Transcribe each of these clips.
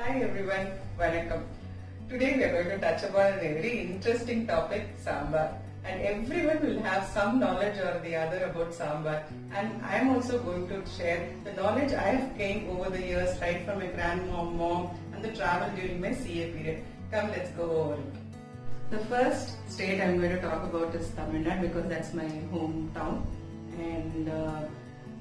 Hi everyone, welcome. Today we are going to touch upon a very interesting topic, sambar. And everyone will have some knowledge or the other about sambar. And I am also going to share the knowledge I have gained over the years, right from my grandmom, mom, and the travel during my CA period. Come, let's go over it. The first state I am going to talk about is Tamil Nadu because that's my hometown. And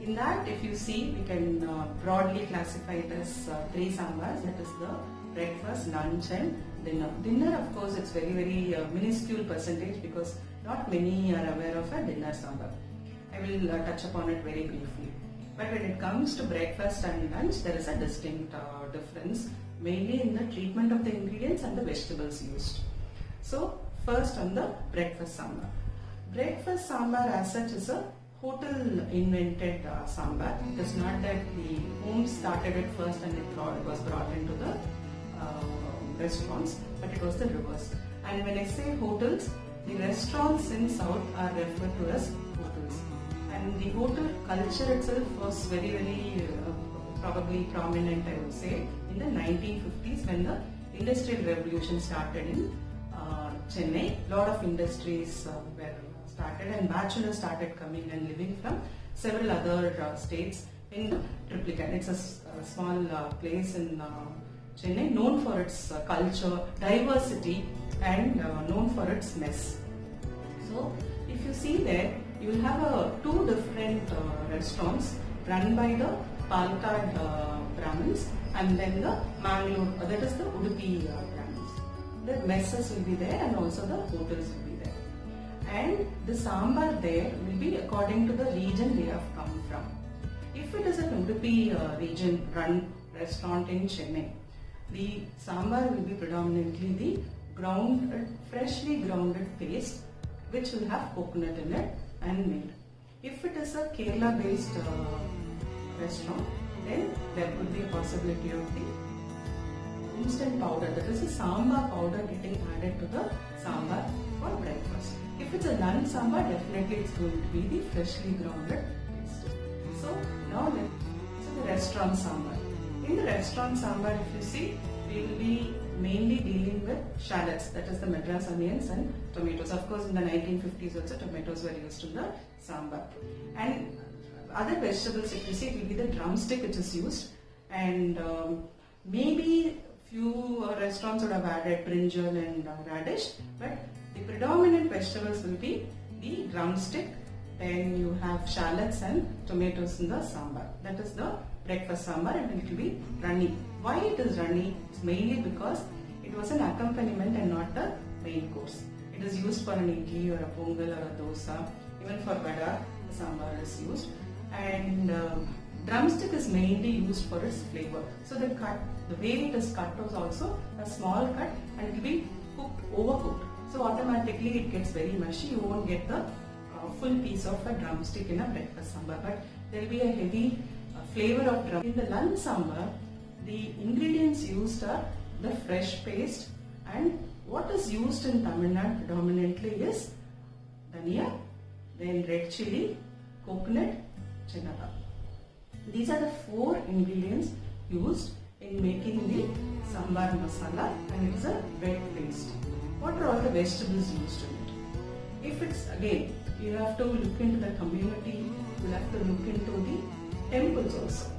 in that, if you see, we can broadly classify it as three sambars. That is the breakfast, lunch and dinner. Dinner, of course, it's very minuscule percentage because not many are aware of a dinner sambar. I will touch upon it very briefly. But when it comes to breakfast and lunch, there is a distinct difference, mainly in the treatment of the ingredients and the vegetables used. So, first on the breakfast sambar. Breakfast sambar as such is a hotel invented sambar. It is not that the home started it first and it was brought into the restaurants, but it was the reverse. And when I say hotels, the restaurants in South are referred to as hotels. And the hotel culture itself was very probably prominent, I would say, in the 1950s when the Industrial Revolution started in Chennai. A lot of industries were started and bachelors started coming and living from several other states in Triplicate. It's a small place in Chennai known for its culture, diversity and known for its mess. So if you see there, you will have two different restaurants run by the Palakkad Brahmins and then the Mangalore, that is the Udupi Brahmins. The messes will be there and also the hotels will be there. And the sambar there will be according to the region they have come from. If it is an Udupi region run restaurant in Chennai, the sambar will be predominantly the freshly grounded paste which will have coconut in it and milk. If it is a Kerala based restaurant, then there could be a possibility of the instant powder, that is a sambar powder getting added to the sambar for breakfast. If it's a lunch sambar, definitely it's going to be the freshly grounded paste. So now let's see the restaurant sambar. In the restaurant sambar, if you see, we will be mainly dealing with shallots, that is the Madras onions and tomatoes. Of course, in the 1950s also tomatoes were used in the sambar. And other vegetables, if you see, it will be the drumstick which is used, and maybe few restaurants would have added brinjal and radish, but the predominant vegetables will be the drumstick. Then you have shallots and tomatoes in the sambar. That is the breakfast sambar, and it will be runny. Why it is runny? It's mainly because it was an accompaniment and not the main course. It is used for an idli or a pongal or a dosa. Even for vada, the sambar is used. And drumstick is mainly used for its flavor. So the way it is cut was also a small cut, and it will be cooked, overcooked. So automatically it gets very mushy. You won't get the full piece of a drumstick in a breakfast sambar, but there will be a heavy flavor of drum. In the lunch sambar, the ingredients used are the fresh paste, and what is used in Tamil Nadu predominantly is dhania, then red chili, coconut, chenada. These are the four ingredients used in making the sambar masala, and it is a red paste. What are all the vegetables used in it? If it's, again, you have to look into the community, you have to look into the temples also.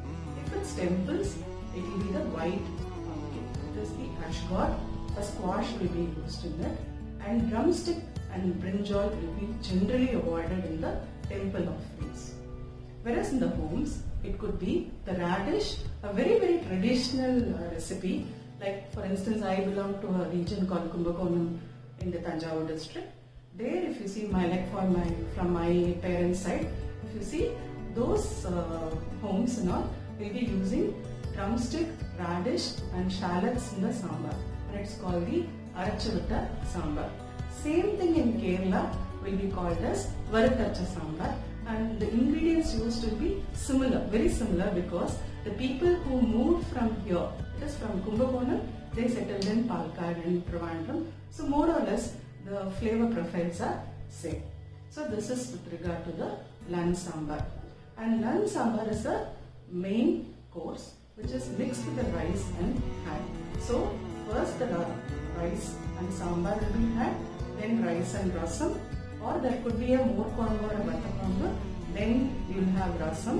If it's temples, it will be the white pumpkin. It is the ash god. A squash will be used in it, and drumstick and brinjal will be generally avoided in the temple offerings. Whereas in the homes, it could be the radish, a very traditional recipe. Like for instance, I belong to a region called Kumbakonam in the Tanjavur district. There, if you see from my parents' side, if you see those homes and all, will be using drumstick, radish and shallots in the sambar, and it's called the Arachavutta sambar. Same thing in Kerala will be called as Varutarcha sambar, and the ingredients used will be similar, very similar, because the people who moved from here, it is from Kumbakonam, they settled in Palakkad and Trivandrum. So more or less the flavor profiles are same. So this is with regard to the lunch sambar. And lunch sambar is a main course which is mixed with the rice and curry. So first the rice and sambar will be had, then rice and rasam, or there could be a more kongu or a vatakongu, then you will have rasam,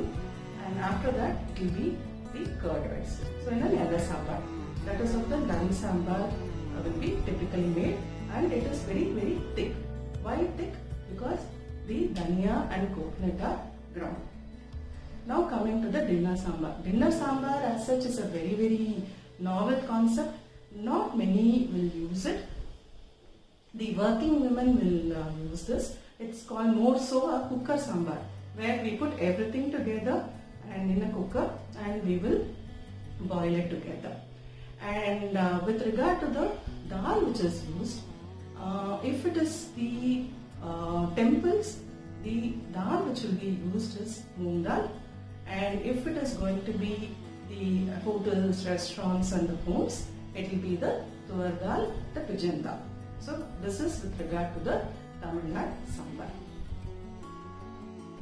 and after that it will be the curd rice. So in another sambar, that is of the dhan sambar will be typically made, and it is very very thick. Why thick? Because the dhania and coconut are ground. Now coming to the dinner sambar. Dinner sambar as such is a very very novel concept. Not many will use it. The working women will use this. It's called more so a cooker sambar, where we put everything together and in a cooker and we will boil it together. And with regard to the dal which is used, if it is the temples, the dal which will be used is moong dal, and if it is going to be the hotels, restaurants and the homes, it will be the tur dal, the pigeon dal. So this is with regard to the Tamil Nadu sambar.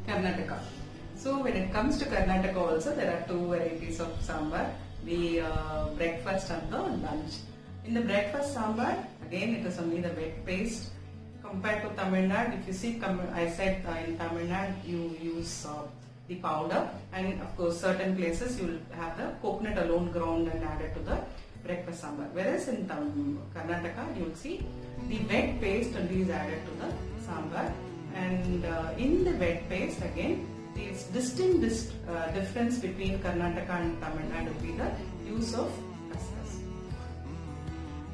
Karnataka. So when it comes to Karnataka also, there are two varieties of sambar, the breakfast and the lunch. In the breakfast sambar, again it is only the wet paste. Compared to Tamil Nadu, if you see, I said in Tamil Nadu you use the powder, and of course certain places you will have the coconut alone ground and added to the breakfast sambar. Whereas in Karnataka you will see the wet paste only is added to the sambar, and in the wet paste again the distinct difference between Karnataka and Tamil Nadu will be the use of kaskas,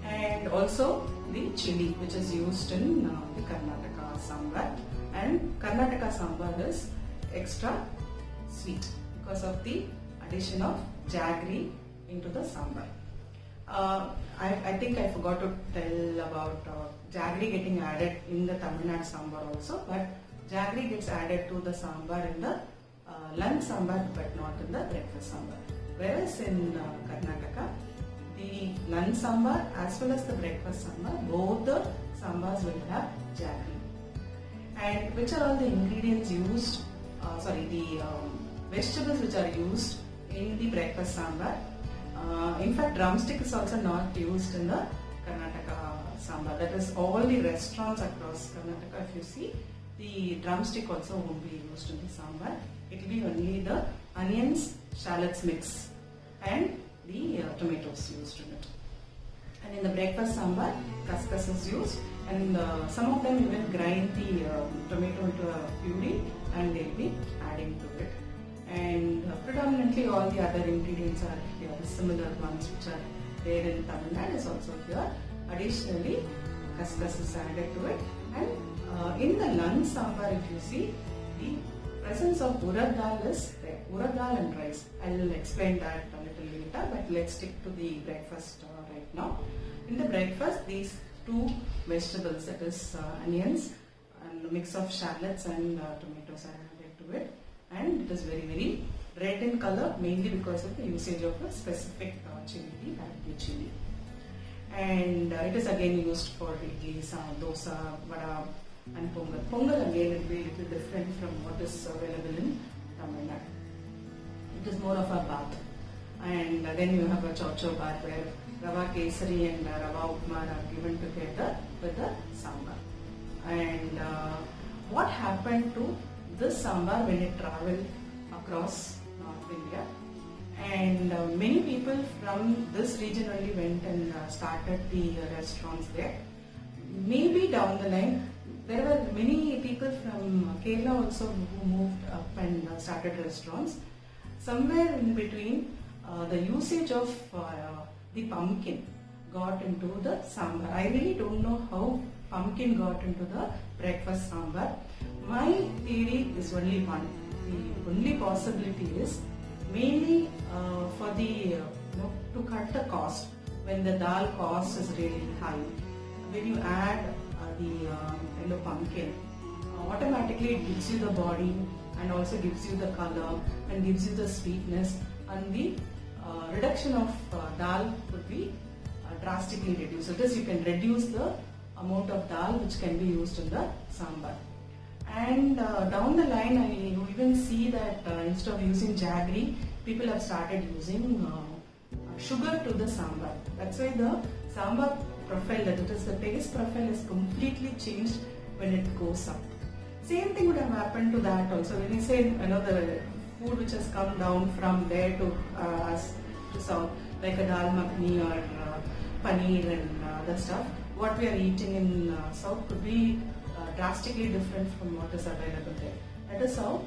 and also the chili which is used in the Karnataka sambar. And Karnataka sambar is extra sweet because of the addition of jaggery into the sambar. I think I forgot to tell about jaggery getting added in the Tamil Nadu sambar also, but jaggery gets added to the sambar in the lunch sambar but not in the breakfast sambar. Whereas in Karnataka, the lunch sambar as well as the breakfast sambar, both the sambars will have jaggery. And which are all the ingredients used, the vegetables which are used in the breakfast sambar. In fact, drumstick is also not used in the Karnataka sambar. That is, all the restaurants across Karnataka, if you see, the drumstick also won't be used in the sambar. It will be only the onions, shallots mix and the tomatoes used in it. And in the breakfast sambar, kaskas is used, and some of them even grind the tomato into a puree and they'll be adding to it. And predominantly all the other ingredients are here, the similar ones which are there in Tamil Nadu is also here. Additionally, kaskas is added to it, and in the lunch sambar, if you see, the presence of urad dal is there. Urad dal and rice. I will explain that a little later, but let's stick to the breakfast right now. In the breakfast, these two vegetables, that is onions and a mix of shallots and tomatoes are added to it, and it is very very red in color, mainly because of the usage of a specific chili, the Bangalore chili. And it is again used for idli, dosa, vada and pongal. Pongal again will be a little different from what is available in Tamil Nadu. It is more of a bath. And then you have a chocho bath where rava kesari and rava upma are given together with the sambar. And what happened to this sambar when it traveled across North India? And many people from this region only went and started the restaurants there. Maybe down the line, there were many people from Kerala also who moved up and started restaurants. Somewhere in between, the usage of the pumpkin got into the sambar. I really don't know how pumpkin got into the breakfast sambar. My theory is only one. The only possibility is mainly for the to cut the cost when the dal cost is really high. When you add the yellow pumpkin, automatically it gives you the body and also gives you the color and gives you the sweetness, and the reduction of dal would be drastically reduced. So this you can reduce the amount of dal which can be used in the sambar. And down the line, I even see that instead of using jaggery, people have started using sugar to the sambar. That's why the sambar profile, that it is the taste profile, is completely changed when it goes up. Same thing would have happened to that also. When you say, the food which has come down from there to us to south, like a dal makhani or paneer and other stuff, what we are eating in south could be drastically different from what is available there. That is how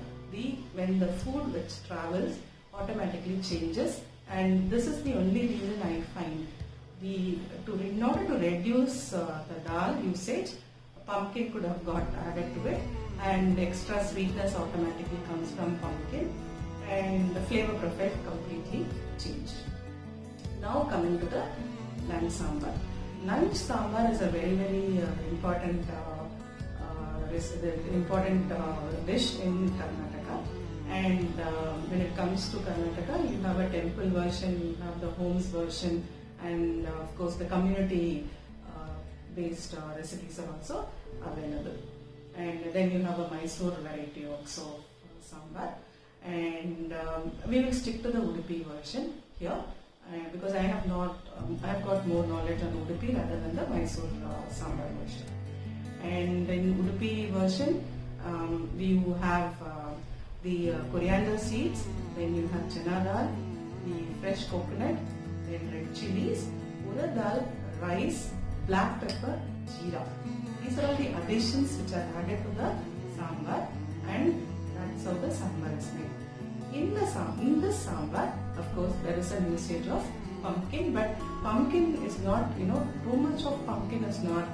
when the food which travels automatically changes, and this is the only reason I find in order to reduce the dal usage, pumpkin could have got added to it, and extra sweetness automatically comes from pumpkin, and the flavor profile completely changed. Now coming to the lunch sambar. Lunch sambar is a very, very important dish in Karnataka. And when it comes to Karnataka, you have a temple version, you have the homes version, and of course the community based recipes are also available. And then you have a Mysore variety also of sambar. And we will stick to the Udupi version here because I have got more knowledge on Udupi rather than the Mysore sambar version. And in Udupi version, we have the coriander seeds, then you have chana dal, the fresh coconut, then red chilies, urad dal, rice, black pepper, jeera. These are all the additions which are added to the sambar, and that's how the sambar is made. In this sambar, of course, there is a usage of pumpkin, but pumpkin is not, too much of pumpkin is not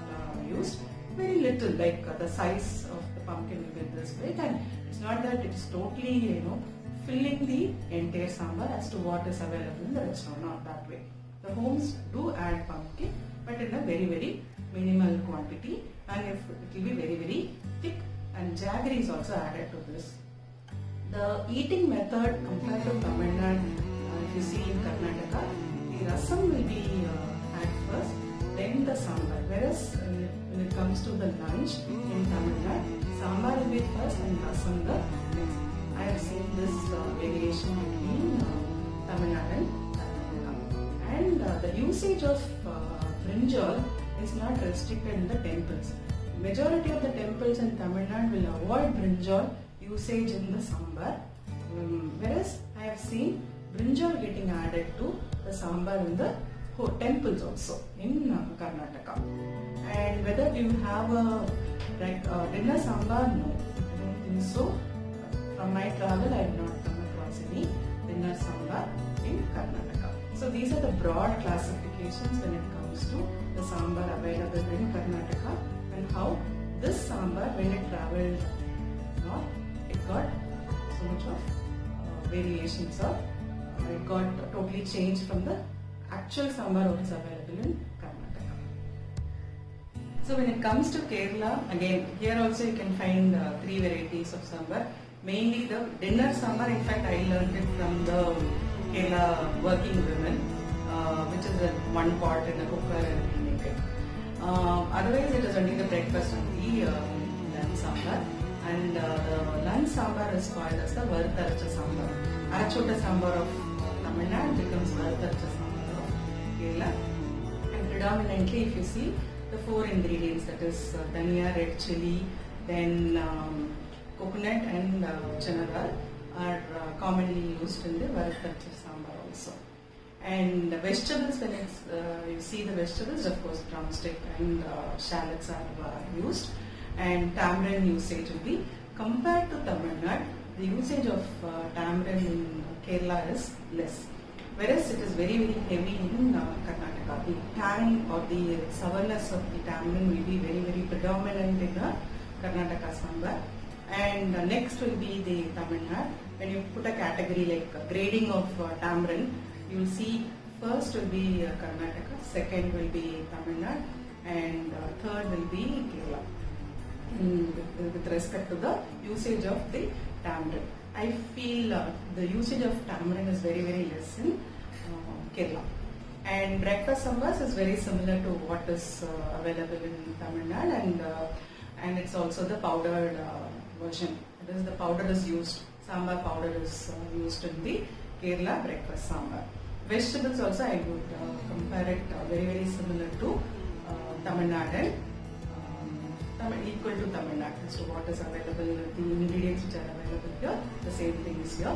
used. Very little, like the size of the pumpkin will be this big, and it's not that it's totally, filling the entire sambar as to what is available in the restaurant, not that way. The homes do add pumpkin, but in a very, very minimal quantity, and it will be very, very thick, and jaggery is also added to this. The eating method compared to Tamil Nadu, if you see in Karnataka, the rasam will be had first, then the sambar. Whereas when it comes to the lunch in Tamil Nadu, sambar will be first and rasam the next. I have seen this variation between Tamil Nadu and Karnataka. And the usage of brinjal is not restricted in the temples. Majority of the temples in Tamil Nadu will avoid brinjal usage in the sambar, whereas I have seen brinjal getting added to the sambar in the temples also in Karnataka. And whether you have a dinner sambar? No, I don't think so. From my travel, I have not come across any dinner sambar in Karnataka. So these are the broad classifications when it comes to the sambar available in Karnataka, and how this sambar, when it traveled north, it got so much of variations, or it got totally changed from the actual sambar what is available in Karnataka. So when it comes to Kerala, again here also you can find 3 varieties of sambar. Mainly the dinner sambar, in fact I learned it from the Kerala working women, which is one pot in a cooker and we make it. Otherwise it is only the breakfast of the lunch sambar. And the lunch sambar is called as the Varutaracha sambar. Arachota sambar of Tamil Nadu becomes Varutaracha sambar of Kerala. And predominantly, if you see the 4 ingredients, that is dhania, red chili, then coconut and chana dal are commonly used in the Varutaracha sambar also. And the vegetables, when it's, you see the vegetables, of course drumstick and shallots are used. And tamarind usage will be, compared to Tamil Nadu, the usage of tamarind in Kerala is less. Whereas it is very, very heavy in Karnataka. The tang or the sourness of the tamarind will be very, very predominant in the Karnataka sambar. And next will be the Tamil Nadu. When you put a category like grading of tamarind, you will see first will be Karnataka, second will be Tamil Nadu, and third will be Kerala. With respect to the usage of the tamarind, I feel the usage of tamarind is very, very less in Kerala. And breakfast sambars is very similar to what is available in Tamil Nadu, and it's also the powdered version. That is, the powder is used, sambar powder is used in the Kerala breakfast sambar. Vegetables also I would compare it very similar to Tamil Nadu, equal to Tamil Nadu. So what is available, the ingredients which are available here, the same thing is here.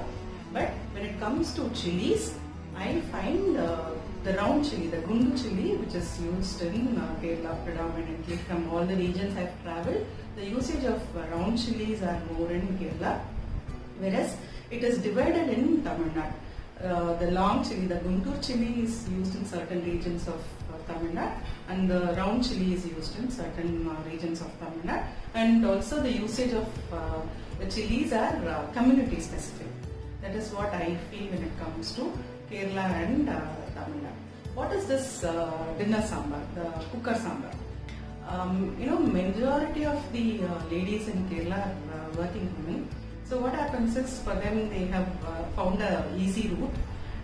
But when it comes to chilies, I find the round chili, the gundu chili, which is used in Kerala predominantly. From all the regions I have travelled, the usage of round chilies are more in Kerala, whereas it is divided in Tamil Nadu. The long chili, the Guntur chili is used in certain regions of Tamil Nadu, and the round chili is used in certain regions of Tamil Nadu. And also the usage of the chilies are community specific. That is what I feel when it comes to Kerala and Tamil Nadu. What is this dinner sambar, the cooker sambar? Majority of the ladies in Kerala are working women. So what happens is, for them, they have found a easy route,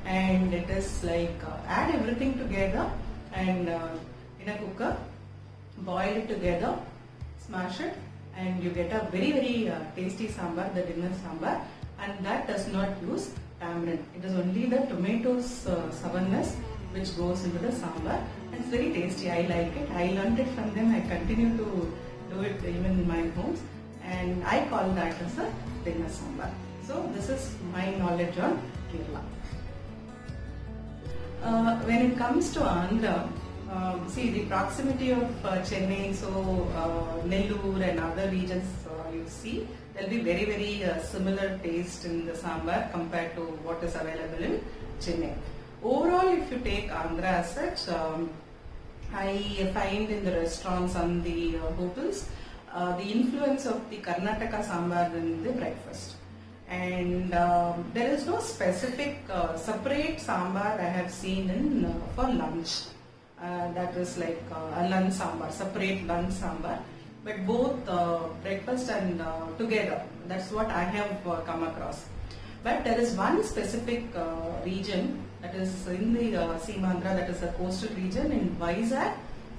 and it is like add everything together and in a cooker, boil it together, smash it, and you get a very tasty sambar, the dinner sambar, and that does not use tamarind. It is only the tomatoes sourness which goes into the sambar, and it's very tasty. I like it. I learned it from them. I continue to do it even in my homes, and I call that as a dinner sambar. So this is my knowledge on Kerala. When it comes to Andhra, see the proximity of Chennai, so Nellore and other regions, you see there will be very similar taste in the sambar compared to what is available in Chennai. Overall, if you take Andhra as such, I find in the restaurants and the hotels the influence of the Karnataka sambar in the breakfast. And there is no specific separate sambar I have seen in for lunch. That is like a lunch sambar, separate lunch sambar. But both breakfast and together, that's what I have come across. But there is one specific region that is in the Seemandhra, that is the coastal region in Vizag.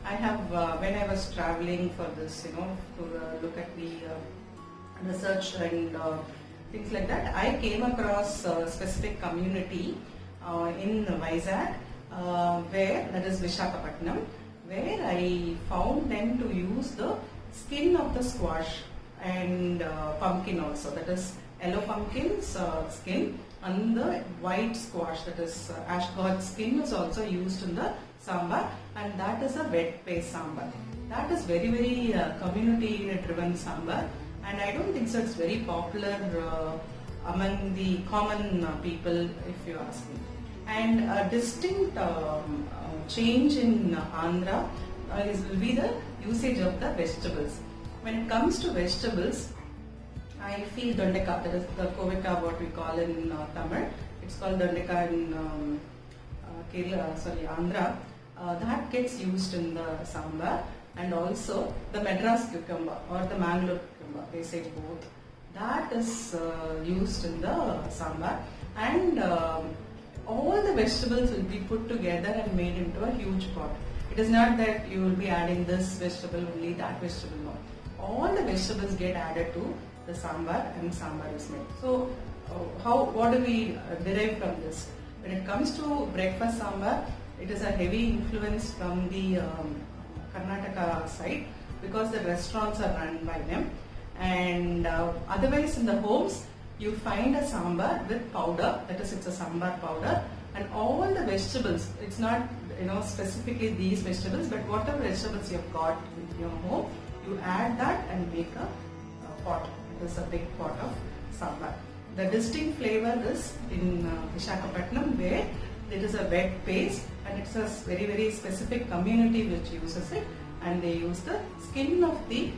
I have, when I was traveling for this, to look at the research and things like that, I came across a specific community in Vizag, where, that is Visakhapatnam, where I found them to use the skin of the squash and pumpkin also, that is yellow pumpkin's skin, and the white squash, that is ashgourd skin, is also used in the sambar, and that is a wet paste sambar. That is very community driven sambar, and I don't think so it's very popular among the common people, if you ask me. And a distinct change in Andhra will be the usage of the vegetables. When it comes to vegetables, I feel dondeka, that is the kovika, what we call in Tamil. It's called dondeka in Andhra. That gets used in the sambar, and also the Madras cucumber or the Mangalore cucumber, they say both. That is used in the sambar, and all the vegetables will be put together and made into a huge pot. It is not that you will be adding this vegetable only, that vegetable not. All the vegetables get added to the sambar, and sambar is made. So what do we derive from this? When it comes to breakfast sambar, it is a heavy influence from the Karnataka side, because the restaurants are run by them, and otherwise in the homes you find a sambar with powder, that is, it's a sambar powder, and all the vegetables, it's not specifically these vegetables, but whatever vegetables you have got in your home, you add that and make a pot. It is a big pot of sambar. The distinct flavor is in Visakhapatnam, where it is a wet paste, and it's a very specific community which uses it, and they use the skin of the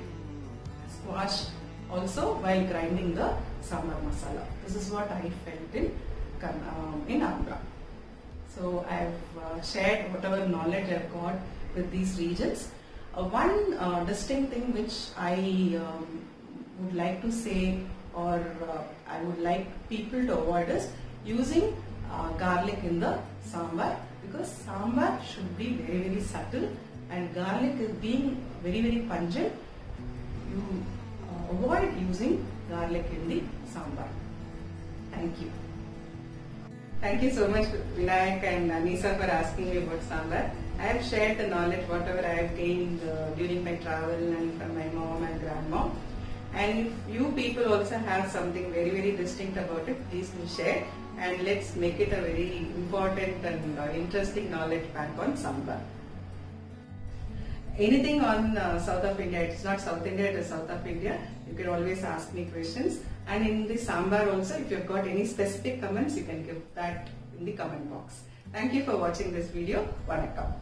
squash also while grinding the sambar masala. This is what I felt in Andhra. So I have shared whatever knowledge I have got with these regions. One distinct thing which I would like to say, or I would like people to avoid, is using garlic in the sambar, because sambar should be very subtle, and garlic is being very pungent. You avoid using garlic in the sambar. Thank you. Thank you so much, Vinayak and Anisa, for asking me about sambar. I have shared the knowledge, whatever I have gained during my travel and from my mom and grandma. And if you people also have something very, very distinct about it, please do share. And let's make it a very important and interesting knowledge bank on sambar. Anything on South of India, it's not South India, it is South of India. You can always ask me questions. And in the sambar also, if you've got any specific comments, you can give that in the comment box. Thank you for watching this video. Vanakkam.